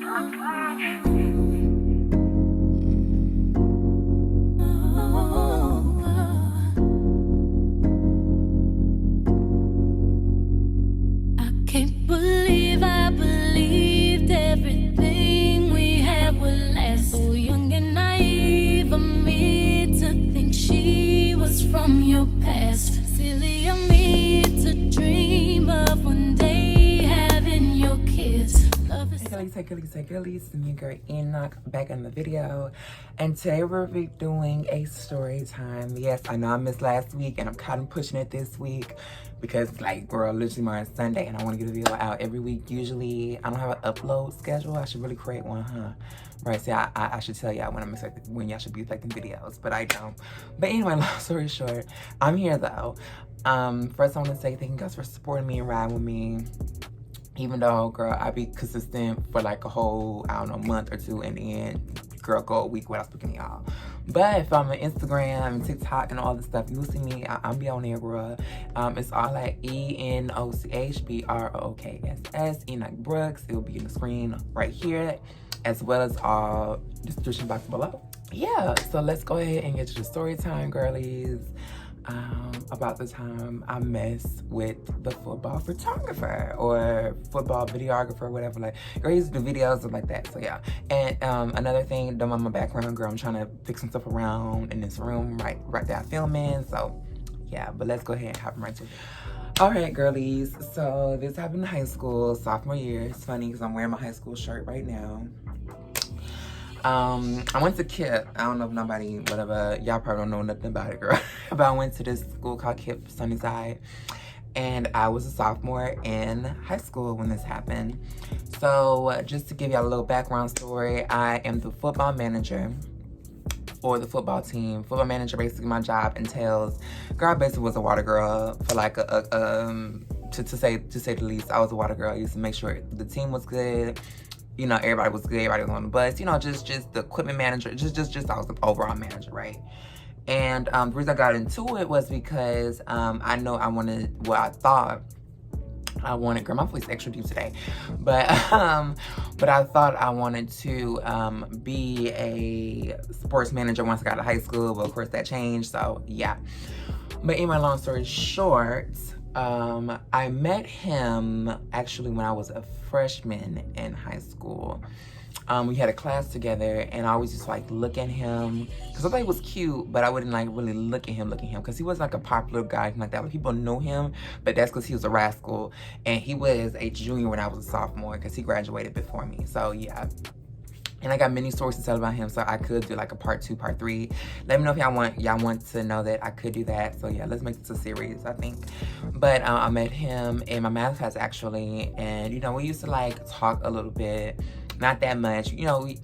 Can't believe I believed everything we had would last. So young and naive of me to think she was from your past. Silly of me to dream of one day having your kids. Love is Hey girlies, it's me, girl Enoch, back in the video, and today we'll be doing a story time. Yes, I know I missed last week, and I'm kind of pushing it this week because, like, girl, literally tomorrow's Sunday, and I want to get a video out every week. Usually, I don't have an upload schedule. I should really create one, huh? Right? See, I should tell y'all when y'all should be expecting videos, but I don't. But anyway, long story short, I'm here though. First, I want to say thank you guys for supporting me and riding with me. Even though, girl, I be consistent for like a whole, I don't know, month or two, and then, girl, go a week without speaking to y'all. But if I'm on Instagram, TikTok, and all this stuff, you'll see me. I'll be on there, girl. It's all like ENOCHBROOKSS, Enoch Brooks. It will be in the screen right here, as well as all description box below. Yeah, so let's go ahead and get to the story time, girlies. About the time I messed with the football photographer or football videographer, whatever. Like, girl, used to do videos and like that. So yeah. And another thing, don't mind my background, girl. I'm trying to fix some stuff around in this room right there I film in. So yeah, but let's go ahead and hop right to it. All right, girlies. So this happened in high school, sophomore year. It's funny because I'm wearing my high school shirt right now. I went to KIPP. I don't know if nobody, whatever, y'all probably don't know nothing about it, girl. But I went to this school called KIPP, Sunnyside, and I was a sophomore in high school when this happened. So just to give y'all a little background story, I am the football manager for the football team. Football manager, basically my job entails, girl, I basically was a water girl for like to say the least. I was a water girl. I used to make sure the team was good. You know, everybody was good, everybody was on the bus, you know, just the equipment manager, just I was the overall manager, right? And the reason I got into it was because I know I wanted, well, I thought I wanted, girl, my voice extra deep today, but I thought I wanted to be a sports manager once I got to high school, but of course that changed, so yeah. But anyway, long story short, I met him actually when I was a freshman in high school. We had a class together, and I always just like look at him because I thought he was cute, but I wouldn't like really look at him because he was like a popular guy like that. Like, people know him, but that's because he was a rascal, and he was a junior when I was a sophomore because he graduated before me. So yeah. And I got many stories to tell about him, so I could do like a part 2, part 3. Let me know if y'all want to know that I could do that. So yeah, let's make this a series, I think. But I met him in my math class actually, and you know, we used to like talk a little bit, not that much. You know, we used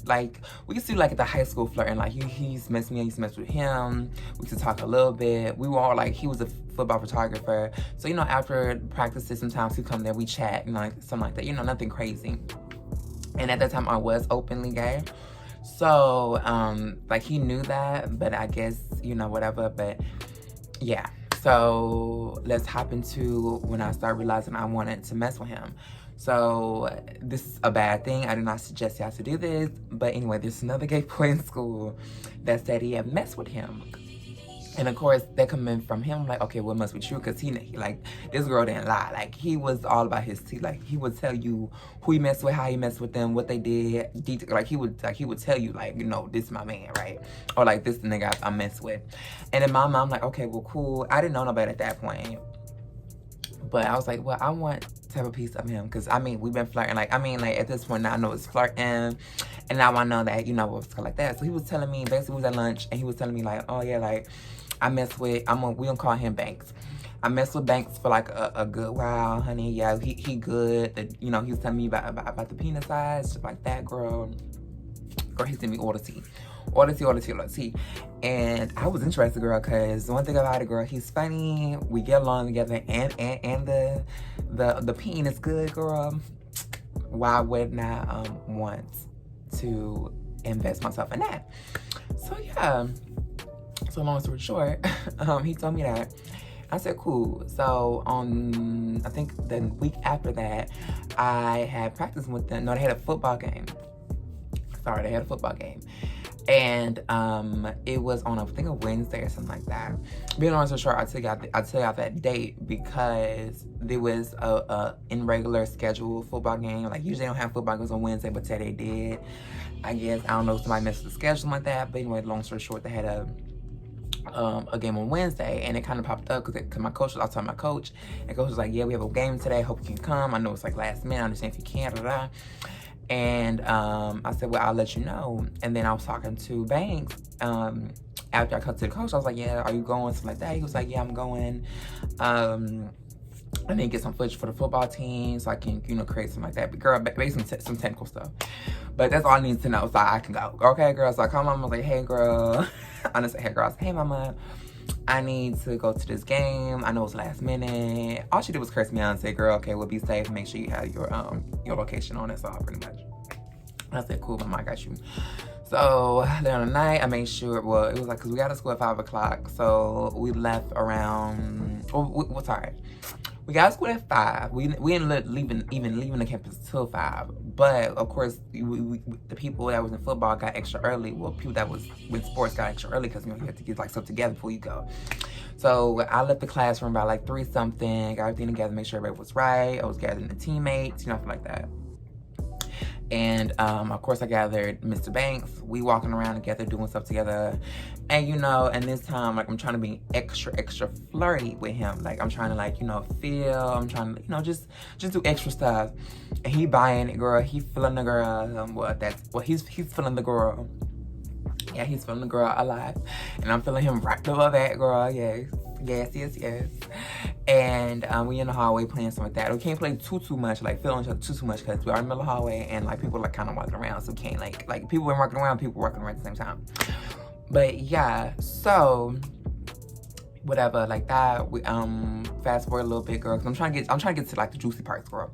to do like at the high school flirting. Like he's messed with me, I used to mess with him. We used to talk a little bit. We were all like, he was a football photographer, so you know, after practices sometimes he'd come there, we chat and like something like that. You know, nothing crazy. And at that time, I was openly gay. So, like, he knew that, but I guess, you know, whatever. But, yeah. So, let's hop into when I started realizing I wanted to mess with him. So, this is a bad thing. I do not suggest y'all to do this. But anyway, there's another gay boy in school that said he had messed with him. And of course, that coming from him, like, okay, well, it must be true, because he, like, this girl didn't lie. Like, he was all about his tea. Like, he would tell you who he messed with, how he messed with them, what they did. Like, he would tell you, like, you know, this is my man, right? Or, like, this the nigga I messed with. And then my mom, like, okay, well, cool. I didn't know nobody at that point. But I was like, well, I want to have a piece of him. Because, I mean, we've been flirting. Like, I mean, like, at this point, now I know it's flirting. And now I know that, you know, what's like that. So he was telling me, basically, we was at lunch. And he was telling me, like, oh, yeah, like, I mess with, we gonna call him Banks. I messed with Banks for like a good while, honey. Yeah, he good. You know, he was telling me about the penis size, stuff like that, girl. Girl, he sent me all the tea. All the tea. And I was interested, girl, because one thing about it, girl, he's funny. We get along together, and the penis good, girl. Why wouldn't I want to invest myself in that? So yeah. So long story short, he told me that. I said, cool. So I think the week after that, I had practice with them. No, they had a football game. Sorry, they had a football game. And it was on, I think, a Wednesday or something like that. Being honest with short, I took out that date because there was a irregular scheduled football game. Like, usually they don't have football games on Wednesday, but today they did. I guess, I don't know if somebody messed with the schedule like that. But anyway, long story short, they had a game on Wednesday, and it kind of popped up because my coach, I was talking to my coach, and coach was like, yeah, we have a game today, hope you can come. I know it's like last minute, I understand if you can't, blah, blah. And I said, well, I'll let you know. And then I was talking to Banks after I cut to the coach. I was like, yeah, are you going, something like that? He was like, yeah, I'm going. I need to get some footage for the football team so I can, you know, create something like that. But girl, basically some technical stuff. But that's all I need to know so I can go. Okay, girl. So I called mama, I was like, hey, girl. I didn't say, hey, girl. I said, hey, mama, I need to go to this game. I know it's last minute. All she did was curse me out and say, girl, okay, well, be safe. Make sure you have your location on it. So pretty much. I said, cool, mama, I got you. So later on the night, I made sure, well, it was like, because we got to school at 5 o'clock. So we left around, sorry. We got to school at 5. We didn't leaving the campus till 5. But of course, the people that was in football got extra early. Well, people that was with sports got extra early because, you know, you have to get like stuff together before you go. So I left the classroom by like 3 something, got everything together, make sure everybody was right. I was gathering the teammates, you know, like that. And of course I gathered Mr. Banks. We walking around together, doing stuff together. And you know, and this time, like, I'm trying to be extra flirty with him. Like, I'm trying to, like, you know, I'm trying to, you know, just do extra stuff. And he buying it, girl. He feeling the girl. He's feeling the girl. Yeah, he's feeling the girl alive. And I'm feeling him right above that, girl. Yes. And we in the hallway playing something like that. We can't play too much, like feeling each other too much, because we're in the middle of the hallway and like people like kind of walking around, so we can't like people were walking around, people walking around at the same time. But yeah, so whatever, like that. We fast forward a little bit, girl, because I'm trying to get to like the juicy parts, girl.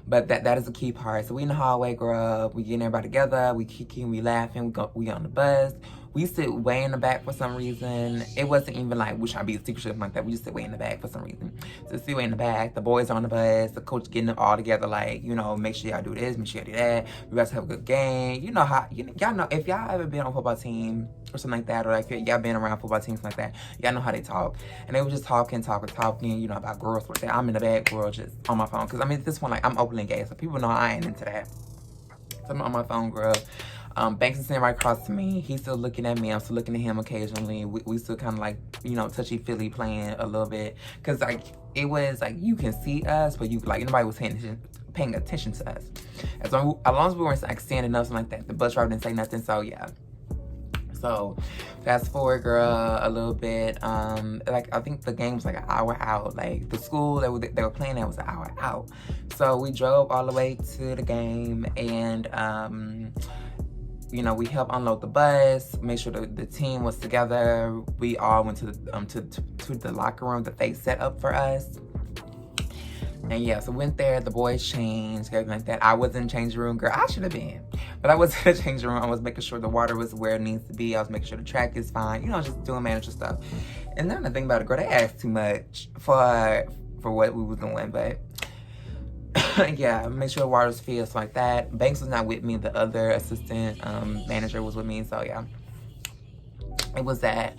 But that is the key part. So we in the hallway, girl. We getting everybody together. We kicking, we laughing. We on the bus. We sit way in the back for some reason. It wasn't even like we trying to be a secret shit like that. We just sit way in the back for some reason. So sit way in the back. The boys are on the bus. The coach getting them all together. Like, you know, make sure y'all do this. Make sure y'all do that. We about to have a good game. You know how y'all know if y'all ever been on a football team or something like that, or like y'all been around football teams like that, y'all know how they talk. And they were just talking, you know, about girls like that. I'm in the back, girl, just on my phone. Cause I mean, at this point, like, I'm openly gay, so people know I ain't into that. So I'm on my phone, girl. Banks is sitting right across to me. He's still looking at me. I'm still looking at him occasionally. We still kind of like, you know, touchy-feely playing a little bit. Because, like, it was, like, you can see us, but you, like, nobody was paying attention to us. As long as we weren't, like, standing up, something like that. The bus driver didn't say nothing, so, yeah. So, fast forward, girl, a little bit. Like, I think the game was, like, an hour out. Like, the school they were playing at was an hour out. So, we drove all the way to the game, and, you know, we helped unload the bus, make sure the team was together. We all went to the locker room that they set up for us. And yeah, so went there, the boys changed, everything like that. I was in the changing room, girl. I should have been. But I was in the changing room. I was making sure the water was where it needs to be. I was making sure the track is fine. You know, just doing manager stuff. And then the thing about it, girl, they asked too much for what we was doing, but yeah, make sure the water's filled, stuff like that. Banks was not with me. The other assistant manager was with me, so yeah. It was that.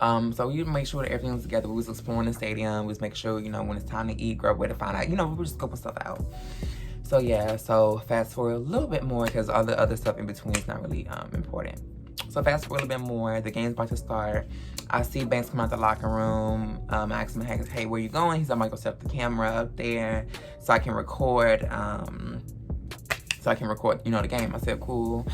So we make sure that everything was together. We was exploring the stadium. We was making sure, you know, when it's time to eat, grab where to find out. You know, we were just scoping stuff out. So yeah, so fast forward a little bit more because all the other stuff in between is not really important. So fast forward a little bit more. The game's about to start. I see Banks come out the locker room. I asked him, hey, where you going? He said, I'm gonna go set up the camera up there so I can record. You know, the game. I said, cool.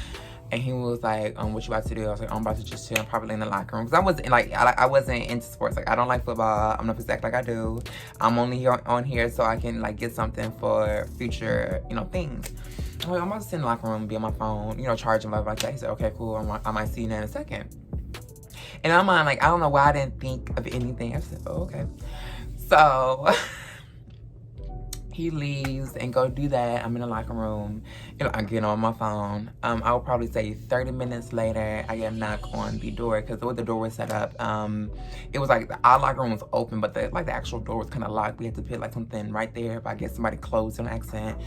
And he was like, what you about to do? I was like, I'm about to just chill, probably in the locker room. Because I wasn't, like, I wasn't into sports. Like, I don't like football. I'm not supposed to act like I do. I'm only on here so I can, like, get something for future, you know, things. I'm like, I'm about to sit in the locker room, be on my phone, you know, charging, blah, blah, blah. He said, okay, cool. I might see you in a second. And I'm like, I don't know why I didn't think of anything. I said, oh, okay. So He leaves and go do that. I'm in the locker room. You know, I get on my phone. I would probably say 30 minutes later, I get a knock on the door because the way the door was set up, it was like our locker room was open, but the actual door was kind of locked. We had to put like something right there, but I guess somebody closed on accident.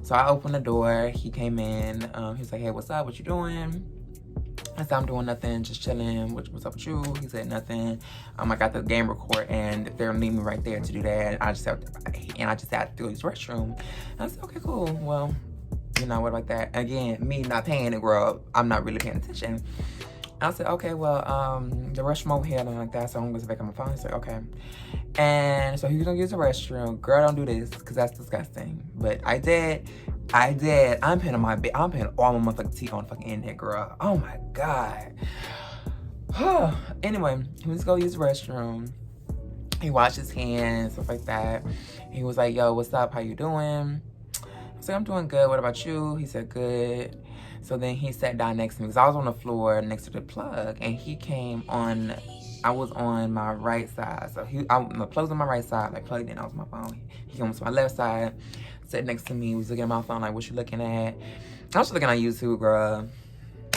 So I opened the door. He came in. He was like, "Hey, what's up? What you doing?" I said, "I'm doing nothing, just chilling. What's up with you?" He said, "Nothing. I got the game record, and they're gonna leave me right there to do that. I just had to go use the restroom." And I said, "Okay, cool. Well, you know, what about that?" Again, me not paying it, girl. I'm not really paying attention. I said, "Okay, well, the restroom over here, and like that." So I'm gonna go back on my phone. He said, "Okay." And so he was gonna use the restroom. Girl, don't do this, cause that's disgusting. But I did. I'm putting all my motherfucking tea on fucking in there, girl. Oh my God. Anyway, he was gonna use the restroom. He washed his hands, stuff like that. He was like, "Yo, what's up? How you doing?" I said, "I'm doing good. What about you?" He said, "Good." So then he sat down next to me because I was on the floor next to the plug, and he came on. I was on my right side, so the plug was on my right side, like plugged in. I was on my phone. He came to my left side, sat next to me. He was looking at my phone, like, "What you looking at?" I was just looking at YouTube, girl.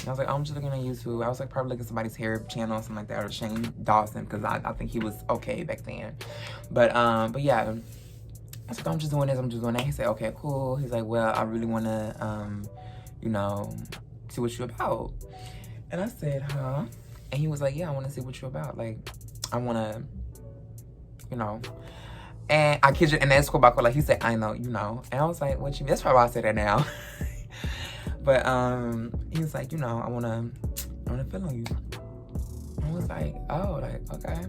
I was like, "I'm just looking at YouTube." I was like, probably looking at somebody's hair channel or something like that, or Shane Dawson, because I think he was okay back then. But yeah. I was like, "I'm just doing this, I'm just doing that." He said, "Okay, cool." He's like, "Well, I really want to, you know, see what you're about." And I said, "Huh?" And he was like, "Yeah, I want to see what you're about. Like, I want to, you know." And I kid you, and that's cool about like he said, "I know, you know." And I was like, "What you mean?" That's probably why I say that now. But he was like, "You know, I wanna feel on you." I was like, "Oh, like, okay."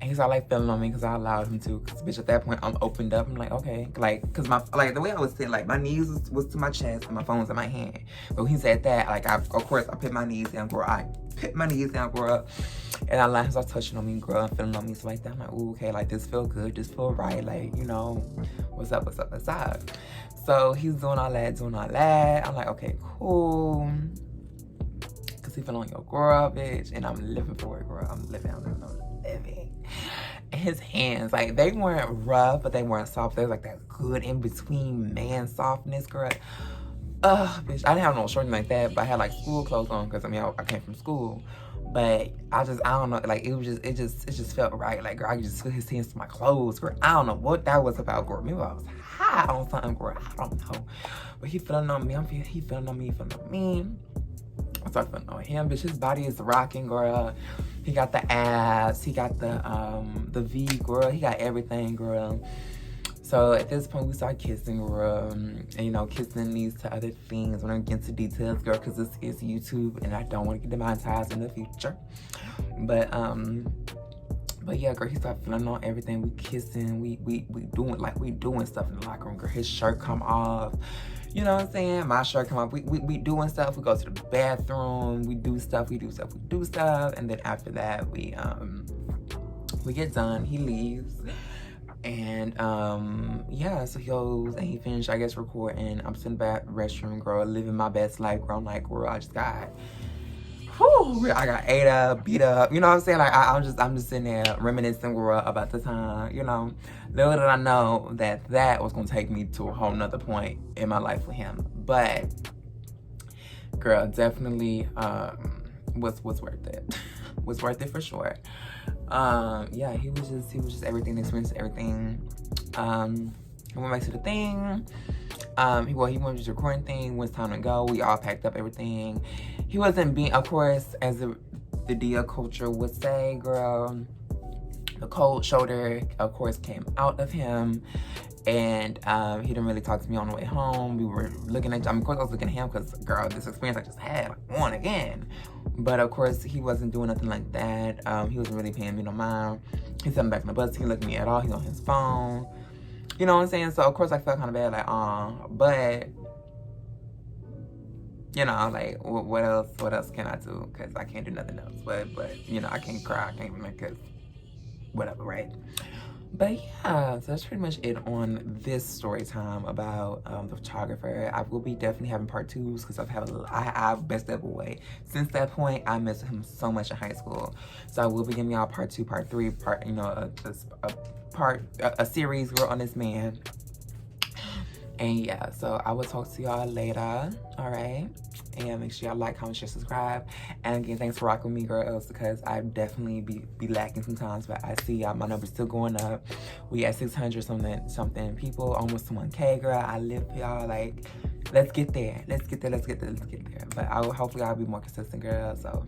And he's all like feeling on me because I allowed him to. Cause bitch, at that point I'm opened up. I'm like, okay, like, cause the way I was sitting, like my knees was to my chest and my phone was in my hand. But when he said that, like, of course I put my knees down, girl. And I let him start touching on me, girl, and feeling on me, so like that. I'm like, "Ooh, okay, like this feel good, this feel right, like, you know, what's up?" So he's doing all that. I'm like, okay, cool. Cause he feeling on your girl, bitch, and I'm living for it, girl. I'm living. And his hands, like, they weren't rough, but they weren't soft. They was like that good in between man softness, girl. Bitch, I didn't have no shorts like that, but I had like school clothes on because I mean I came from school. But I don't know, like it just felt right. Like, girl, I could just feel his hands to my clothes, girl. I don't know what that was about, girl. Maybe I was high on something, girl. I don't know. But he feeling on me. He feeling on me. I started feeling on him, bitch. His body is rocking, girl. He got the abs. He got the V, girl. He got everything, girl. So at this point, we start kissing, girl. And, you know, kissing leads to other things. We're not getting into details, girl, because this is YouTube, and I don't want to get demonetized in the future. But yeah, girl, he started feeling on everything. We kissing. We doing stuff in the locker room, girl. His shirt come off. You know what I'm saying? My shirt come off. We doing stuff. We go to the bathroom. We do stuff. And then after that, we get done. He leaves. And yeah, so he goes and he finished, I guess, recording. I'm sitting back restroom, girl, living my best life, girl. I'm like, girl, I got ate up, beat up, you know what I'm saying? Like, I'm just sitting there reminiscing, girl, about the time, you know. Little did I know that was gonna take me to a whole nother point in my life with him. But girl, definitely was worth it. Was worth it for sure. Yeah, he was just everything, experienced everything. He went back to the thing. He went to the recording thing. When it's time to go, we all packed up everything. He wasn't being, of course, as the Dia culture would say, girl, the cold shoulder, of course, came out of him. And he didn't really talk to me on the way home. We were looking at, of course I was looking at him because, girl, this experience I just had, on again. But of course, he wasn't doing nothing like that. He wasn't really paying me no mind. He sat back in the bus. He didn't look at me at all. He was on his phone. You know what I'm saying? So of course I felt kind of bad, like, but you know, like, what else can I do? Because I can't do nothing else. But you know, I can't cry. I can't even make it, whatever, right? But yeah, so that's pretty much it on this story time about the photographer. I will be definitely having part 2s because I've best ever way. Since that point, I missed him so much in high school. So I will be giving y'all part 2, part 3, a series, girl, on this man. And yeah, so I will talk to y'all later. All right. And make sure y'all like, comment, share, subscribe. And again, thanks for rocking with me, girls, because I definitely be lacking sometimes, but I see y'all, my number's still going up. We at 600 something people, almost to 1K, girl. I live for y'all. Like, let's get there. Let's get there. But hopefully I'll be more consistent, girl. So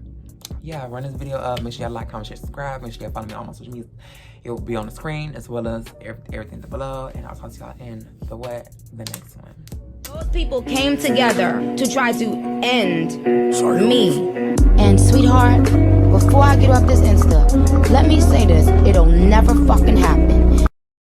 yeah, run this video up. Make sure y'all like, comment, share, subscribe. Make sure y'all follow me on my social media. It will be on the screen as well as everything below. And I'll talk to y'all in the next one. Those people came together to try to end me. And sweetheart, before I get off this Insta, let me say this, it'll never fucking happen.